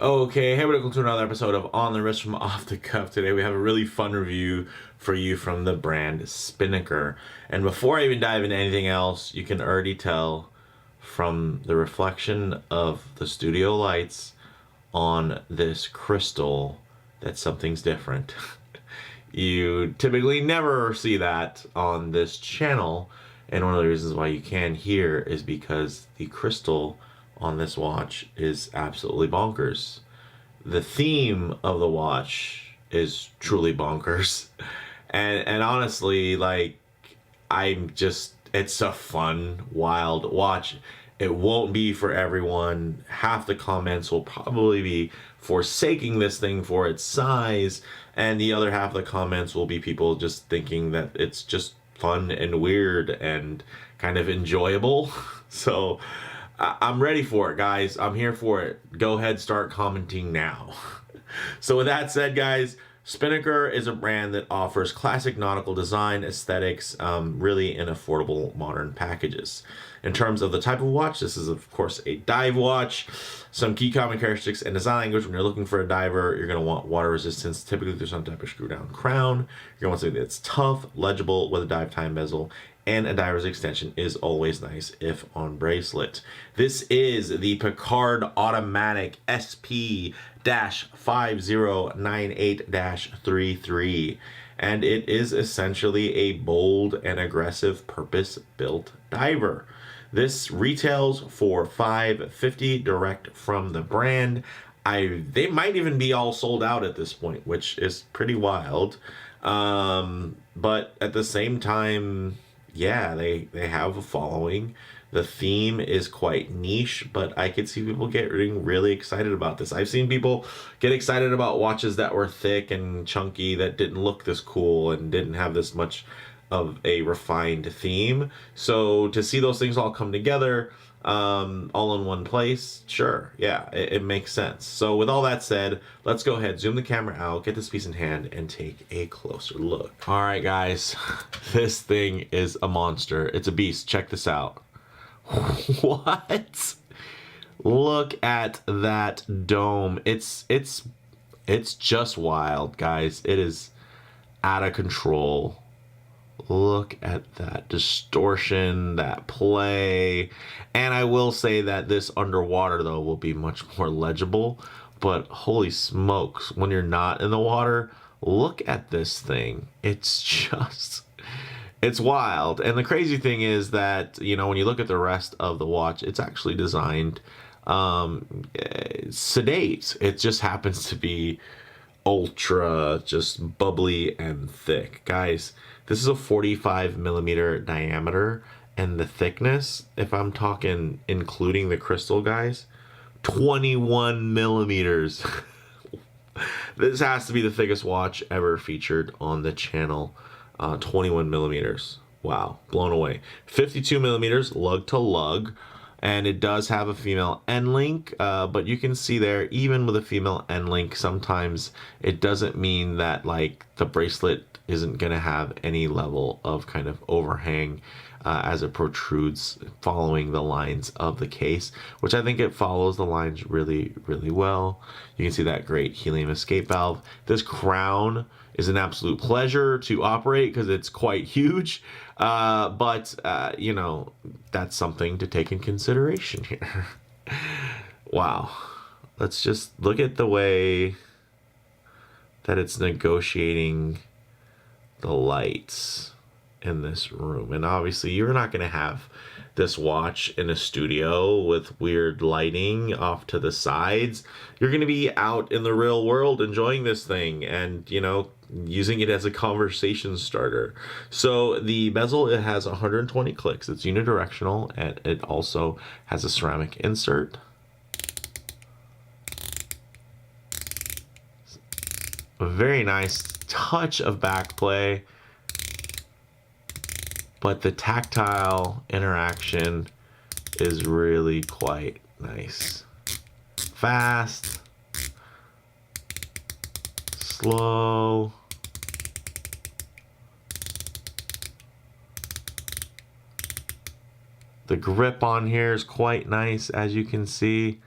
Okay, hey, welcome to another episode of On the Wrist from Off the Cuff. Today we have a really fun review for you from the brand Spinnaker. And before I even dive into anything else, you can already tell from the reflection of the studio lights on this crystal that something's different. You typically never see that on this channel, and one of the reasons why you can here is because the crystal on this watch is absolutely bonkers. The theme of the watch is truly bonkers. And honestly, like, it's a fun, wild watch. It won't be for everyone. Half the comments will probably be forsaking this thing for its size, and the other half of the comments will be people just thinking that it's just fun and weird and kind of enjoyable. So I'm ready for it, guys. I'm here for it. Go ahead, start commenting now. So with that said, guys, Spinnaker is a brand that offers classic nautical design, aesthetics, really in affordable modern packages. In terms of the type of watch, this is of course a dive watch. Some key common characteristics and design language: when you're looking for a diver, you're going to want water resistance, typically through some type of screw down crown. You're going to want something that's tough, legible, with a dive time bezel, and a diver's extension is always nice if on bracelet. This is the Piccard Automatic SP-5098-33, and it is essentially a bold and aggressive purpose-built diver. This retails for $550 direct from the brand. They might even be all sold out at this point, which is pretty wild. But at the same time, yeah, they have a following. The theme is quite niche, but I could see people getting really excited about this. I've seen people get excited about watches that were thick and chunky that didn't look this cool and didn't have this much of a refined theme. So to see those things all come together all in one place, sure, yeah, it makes sense. So with all that said, let's go ahead, zoom the camera out, get this piece in hand, and take a closer look. All right, guys, this thing is a monster. It's a beast. Check this out. What? Look at that dome. It's just wild, guys. It is out of control. Look at that distortion, that play. And I will say that this underwater, though, will be much more legible. But holy smokes, when you're not in the water, look at this thing. It's wild. And the crazy thing is that, you know, when you look at the rest of the watch, it's actually designed sedate. It just happens to be ultra just bubbly and thick. Guys, this is a 45 millimeter diameter, and the thickness, if I'm talking including the crystal, guys, 21 millimeters. This has to be the thickest watch ever featured on the channel. 21 millimeters. Wow, blown away. 52 millimeters lug to lug, and it does have a female end link, but you can see there, even with a female end link, sometimes it doesn't mean that like the bracelet isn't going to have any level of kind of overhang as it protrudes following the lines of the case, which I think it follows the lines really, really well. You can see that great helium escape valve. This crown is an absolute pleasure to operate because it's quite huge, but you know, that's something to take in consideration here. Wow. Let's just look at the way that it's negotiating the lights in this room. And obviously you're not going to have this watch in a studio with weird lighting off to the sides. You're going to be out in the real world enjoying this thing and, you know, using it as a conversation starter. So the bezel, it has 120 clicks. It's unidirectional, and it also has a ceramic insert. A very nice touch of back play, but the tactile interaction is really quite nice. Fast, slow, the grip on here is quite nice, as you can see.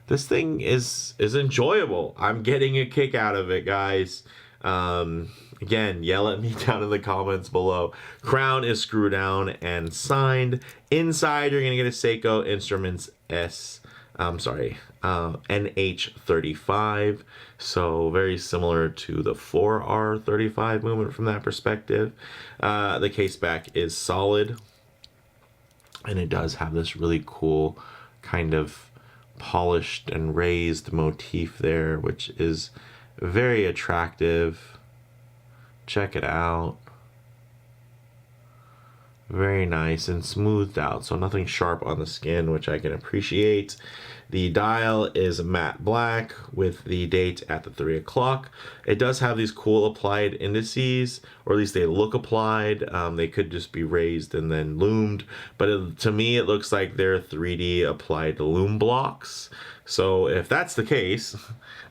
this thing is enjoyable. I'm getting a kick out of it, guys. Again, yell at me down in the comments below. Crown is screw down and signed. Inside, you're gonna get a Seiko Instruments NH35. So very similar to the 4R35 movement from that perspective. The case back is solid, and it does have this really cool kind of polished and raised motif there, which is very attractive. Check it out. Very nice and smoothed out, so nothing sharp on the skin, which I can appreciate. The dial is matte black with the date at the 3 o'clock. It does have these cool applied indices, or at least they look applied. They could just be raised and then loomed, but to me it looks like they're 3D applied loom blocks. So if that's the case,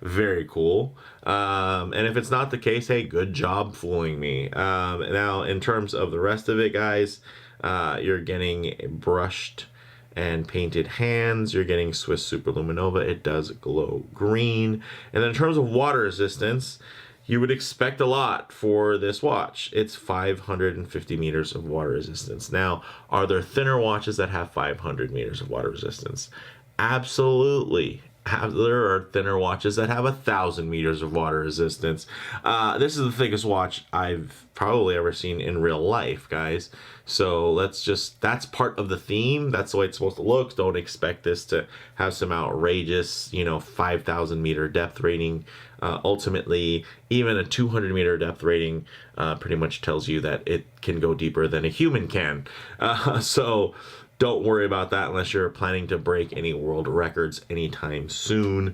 very cool. And if it's not the case, hey, good job fooling me. Now, in terms of the rest of it, guys, you're getting brushed and painted hands. You're getting Swiss Super Luminova. It does glow green. And then in terms of water resistance, you would expect a lot for this watch. It's 550 meters of water resistance. Now, are there thinner watches that have 500 meters of water resistance? Absolutely. There are thinner watches that have 1,000 meters of water resistance. This is the thickest watch I've probably ever seen in real life, guys. So that's part of the theme. That's the way it's supposed to look. Don't expect this to have some outrageous, 5,000 meter depth rating. Ultimately, even a 200 meter depth rating pretty much tells you that it can go deeper than a human can. So don't worry about that unless you're planning to break any world records anytime soon.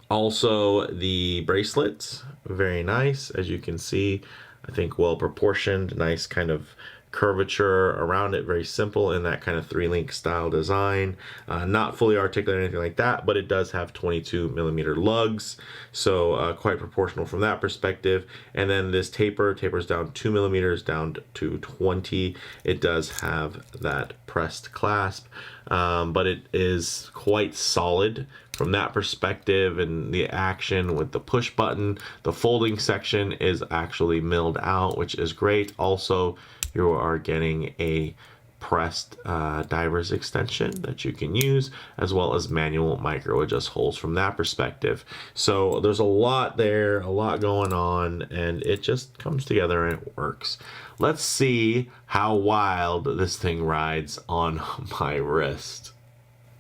Also, the bracelets, very nice. As you can see, I think well proportioned, nice kind of curvature around it, very simple in that kind of 3-link style design. Not fully articulate or anything like that, but it does have 22 millimeter lugs, so quite proportional from that perspective. And then this tapers down 2 millimeters down to 20. It does have that pressed clasp, but it is quite solid from that perspective. And the action with the push button, the folding section is actually milled out, which is great. Also, you are getting a pressed diver's extension that you can use, as well as manual micro adjust holes from that perspective. So there's a lot there, a lot going on, and it just comes together and it works. Let's see how wild this thing rides on my wrist.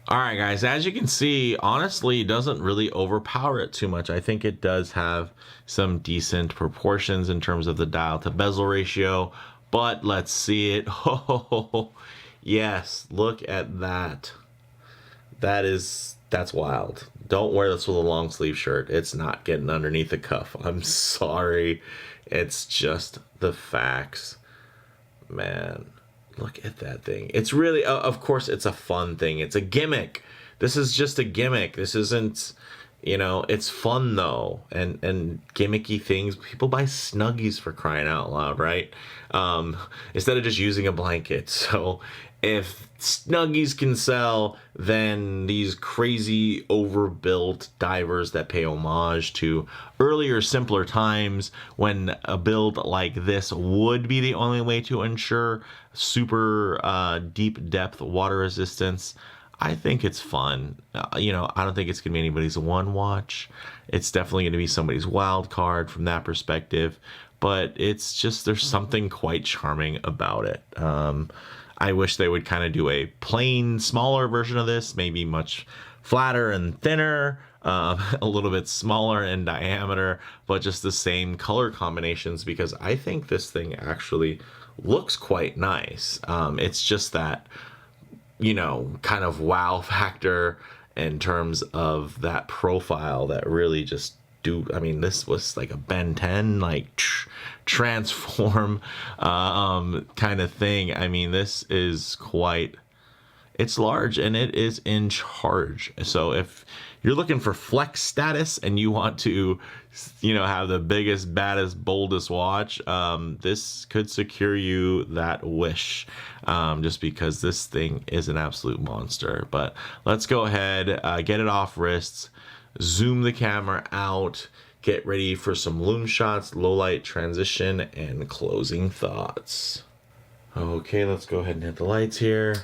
All right, guys, as you can see, honestly, it doesn't really overpower it too much. I think it does have some decent proportions in terms of the dial to bezel ratio. But let's see it. Oh, yes, look at that. That's wild. Don't wear this with a long sleeve shirt. It's not getting underneath the cuff. I'm sorry. It's just the facts. Man, look at that thing. It's really, of course, it's a fun thing. It's a gimmick. This is just a gimmick. This isn't, it's fun though. And gimmicky things. People buy Snuggies for crying out loud, right? Instead of just using a blanket. So if Snuggies can sell, then these crazy overbuilt divers that pay homage to earlier, simpler times when a build like this would be the only way to ensure super deep depth water resistance, I think it's fun. I don't think it's going to be anybody's one watch. It's definitely going to be somebody's wild card from that perspective. But it's just, there's something quite charming about it. I wish they would kind of do a plain, smaller version of this, maybe much flatter and thinner, a little bit smaller in diameter, but just the same color combinations, because I think this thing actually looks quite nice. It's just that, kind of wow factor in terms of that profile that really just this was like a Ben 10, transform kind of thing. This is quite It's large and it is in charge. So if you're looking for flex status and you want to, have the biggest, baddest, boldest watch, this could secure you that wish, just because this thing is an absolute monster. But let's go ahead, get it off wrists, zoom the camera out, get ready for some Lume shots, low light transition, and closing thoughts. Okay, let's go ahead and hit the lights here.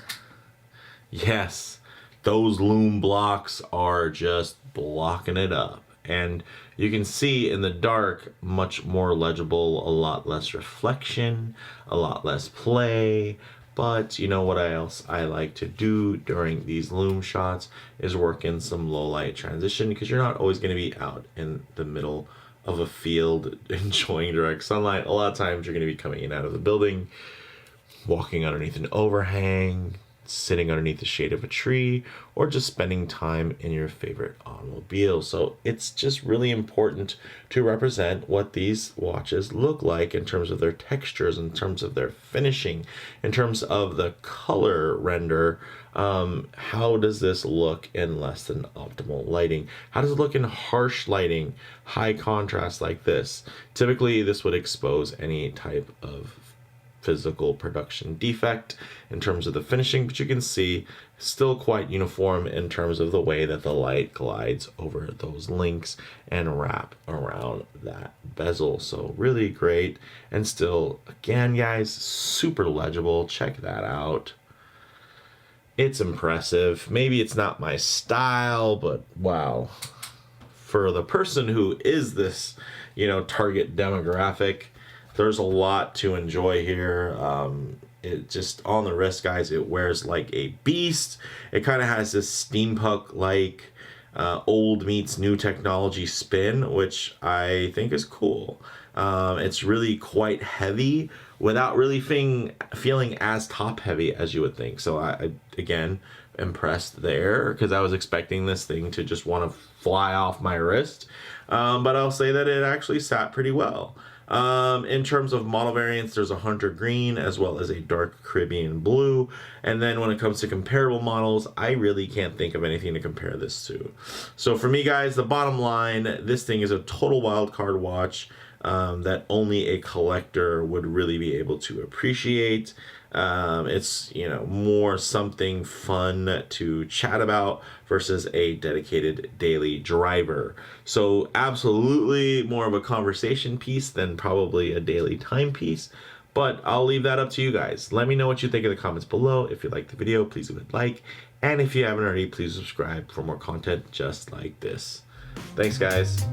Yes, those Lume blocks are just blocking it up. And you can see in the dark, much more legible, a lot less reflection, a lot less play. But you know what else I like to do during these Lume shots is work in some low light transition, because you're not always going to be out in the middle of a field enjoying direct sunlight. A lot of times you're going to be coming in out of the building, walking underneath an overhang, sitting underneath the shade of a tree, or just spending time in your favorite automobile. So it's just really important to represent what these watches look like in terms of their textures, in terms of their finishing, in terms of the color render. How does this look in less than optimal lighting? How does it look in harsh lighting, high contrast like this? Typically, this would expose any type of physical production defect in terms of the finishing, but you can see still quite uniform in terms of the way that the light glides over those links and wrap around that bezel. So really great, and still, again guys, super legible. Check that out. It's impressive. Maybe it's not my style, but wow, for the person who is this target demographic, there's a lot to enjoy here. It just, on the wrist, guys, it wears like a beast. It kind of has this steampunk like old meets new technology spin, which I think is cool. It's really quite heavy without really feeling as top heavy as you would think. So I again, impressed there, because I was expecting this thing to just want to fly off my wrist. But I'll say that it actually sat pretty well. In terms of model variants, there's a hunter green as well as a dark Caribbean blue. And then when it comes to comparable models, I really can't think of anything to compare this to. So for me, guys, the bottom line, this thing is a total wild card watch that only a collector would really be able to appreciate. It's more something fun to chat about versus a dedicated daily driver. So absolutely more of a conversation piece than probably a daily timepiece. But I'll leave that up to you guys. Let me know what you think in the comments below. If you liked the video, please leave a like. And if you haven't already, please subscribe for more content just like this. Thanks, guys.